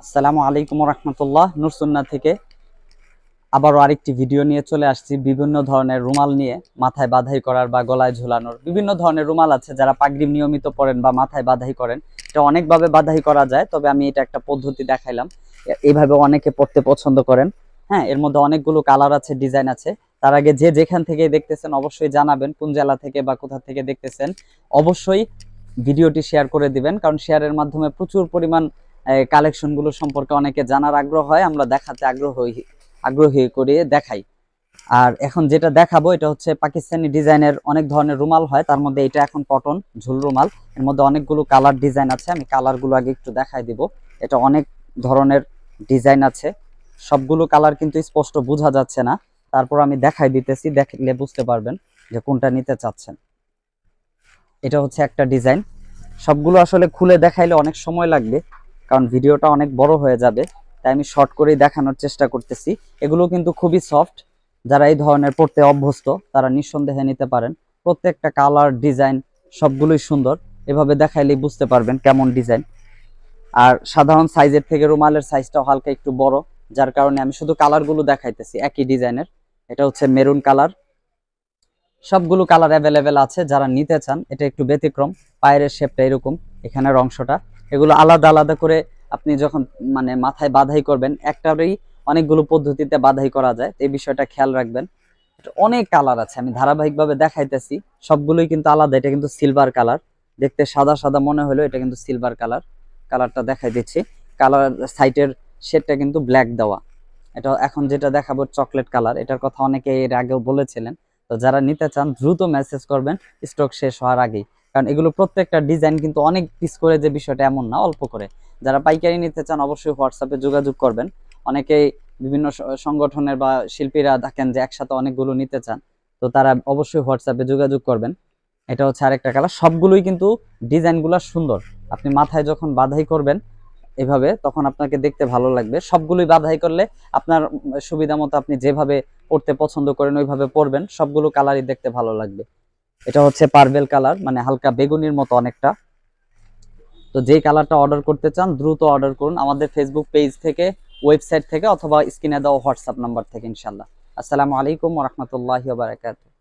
আসসালামু আলাইকুম রহমতুল্লাহ। নুরসুন্না থেকে আবারও আরেকটি ভিডিও নিয়ে চলে আসছি। বিভিন্ন ধরনের রুমাল নিয়ে মাথায় বাঁধাই করার বা গলায় ঝুলানোর বিভিন্ন ধরনের রুমাল আছে। যারা পাগড়ি নিয়মিত পরেন বা মাথায় বাঁধাই করেন, এটা অনেকভাবে বাঁধাই করা যায়, তবে আমি এটা একটা পদ্ধতি দেখাইলাম। এইভাবে অনেকে পড়তে পছন্দ করেন। হ্যাঁ, এর মধ্যে অনেকগুলো কালার আছে, ডিজাইন আছে। তার আগে যে যেখান থেকে দেখতেছেন অবশ্যই জানাবেন কোন জেলা থেকে বা কোথা থেকে দেখতেছেন। অবশ্যই ভিডিওটি শেয়ার করে দিবেন, কারণ শেয়ারের মাধ্যমে প্রচুর পরিমাণ কালেকশনগুলো সম্পর্কে অনেকে জানার আগ্রহ হয়, আমরা দেখাতে আগ্রহী করে দেখাই। আর এখন যেটা দেখাবো এটা হচ্ছে পাকিস্তানি ডিজাইনের অনেক ধরনের রুমাল হয়, তার মধ্যে এটা এখন কটন ঝুল রুমাল। এর মধ্যে অনেকগুলো কালার ডিজাইন আছে, আমি কালারগুলো আগে একটু দেখাই দিব। এটা অনেক ধরনের ডিজাইন আছে, সবগুলো কালার কিন্তু স্পষ্ট বোঝা যাচ্ছে না, তারপর আমি দেখাই দিতেছি, দেখলে বুঝতে পারবেন যে কোনটা নিতে চাচ্ছেন। এটা হচ্ছে একটা ডিজাইন। সবগুলো আসলে খুলে দেখাইলে অনেক সময় লাগবে, কারণ ভিডিওটা অনেক বড় হয়ে যাবে, তাই আমি শর্ট করেই দেখানোর চেষ্টা করতেছি। এগুলো কিন্তু খুবই সফট, যারা এই ধরনের পড়তে অভ্যস্ত তারা নিঃসন্দেহে নিতে পারেন। প্রত্যেকটা কালার ডিজাইন সবগুলোই সুন্দর, এভাবে দেখাইলেই বুঝতে পারবেন কেমন ডিজাইন। আর সাধারণ সাইজের থেকে রুমালের সাইজটাও হালকা একটু বড়, যার কারণে আমি শুধু কালারগুলো দেখাইতেছি একই ডিজাইনের। এটা হচ্ছে মেরুন কালার। সবগুলো কালার অ্যাভেলেবেল আছে, যারা নিতে চান। এটা একটু ব্যতিক্রম, পায়ের শেপটা এরকম, এখানের অংশটা। এগুলো আলাদা আলাদা করে আপনি যখন মাথায় বাঁধাই করবেন, একটারই অনেকগুলো পদ্ধতিতে বাঁধাই করা যায়, এই বিষয়টা খেয়াল রাখবেন। এটা অনেক কালার আছে, আমি ধারাবাহিকভাবে দেখাইতেছি, সবগুলোই কিন্তু আলাদা। এটা কিন্তু সিলভার কালার, দেখতে সাদা সাদা মনে হলো, এটা কিন্তু সিলভার কালার। কালারটা দেখাই দিচ্ছি। কালার সাইটের শেডটা কিন্তু ব্ল্যাক দেওয়া। এটা এখন যেটা দেখাবো চকলেট কালার, এটার কথা অনেকে এর আগেও বলেছিলেন। তো যারা নিতে চান দ্রুত মেসেজ করবেন স্টক শেষ হওয়ার আগেই, কারণ এগুলো প্রত্যেকটা ডিজাইন কিন্তু অনেক পিস করে, যে বিষয়টা এমন না, অল্প করে। যারা পাইকারি নিতে চান অবশ্যই হোয়াটসঅ্যাপে যোগাযোগ করবেন। অনেকেই বিভিন্ন সংগঠনের বা শিল্পীরা থাকেন যে একসাথে অনেকগুলো নিতে চান, তো তারা অবশ্যই হোয়াটসঅ্যাপে যোগাযোগ করবেন। এটা হচ্ছে আরেকটা কালার। সবগুলোই কিন্তু ডিজাইনগুলো সুন্দর, আপনি মাথায় যখন বাঁধাই করবেন এভাবে, তখন আপনাকে দেখতে ভালো লাগবে। সবগুলোই বাঁধাই করলে আপনার সুবিধা মতো আপনি যেভাবে পড়তে পছন্দ করেন ওইভাবে পড়বেন, সবগুলো কালারই দেখতে ভালো লাগবে। এটা হচ্ছে পার্পেল কালার, মানে হালকা বেগুনির মতো অনেকটা। তো যেই কালারটা অর্ডার করতে চান দ্রুত অর্ডার করুন আমাদের ফেসবুক পেজ থেকে, ওয়েবসাইট থেকে, অথবা স্ক্রিনে দেওয়া হোয়াটসঅ্যাপ নাম্বার থেকে ইনশাল্লাহ। আসসালামু আলাইকুম ওয়া রাহমাতুল্লাহি ওয়া বারাকাতুহু।